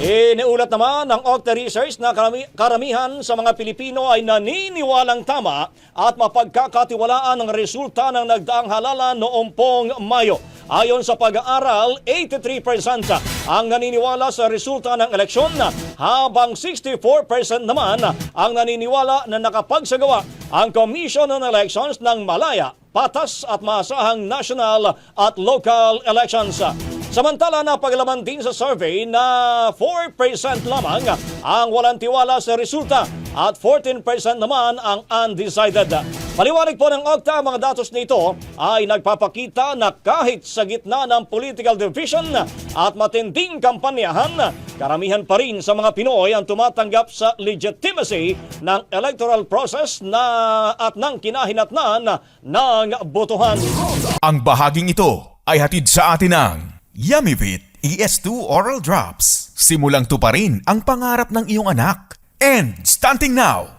Iniulat naman ng Okta Research na karamihan sa mga Pilipino ay naniniwalang tama at mapagkakatiwalaan ang resulta ng nagdaang halalan noong pong Mayo. Ayon sa pag-aaral, 83% ang naniniwala sa resulta ng eleksyon habang 64% naman ang naniniwala na nakapagsagawa ang Commission on Elections ng malaya, patas at maasahang national at local elections. Samantala na paglaman din sa survey na 4% lamang ang walang tiwala sa resulta at 14% naman ang undecided. Paliwanag po ng Okta, mga datos nito ay nagpapakita na kahit sa gitna ng political division at matinding kampanyahan, karamihan pa rin sa mga Pinoy ang tumatanggap sa legitimacy ng electoral process at ng kinahinatnan ng botohan. Ang bahaging ito ay hatid sa atin ng Yummyvit ES2 Oral Drops. Simulang tuparin ang pangarap ng iyong anak. And stunting now,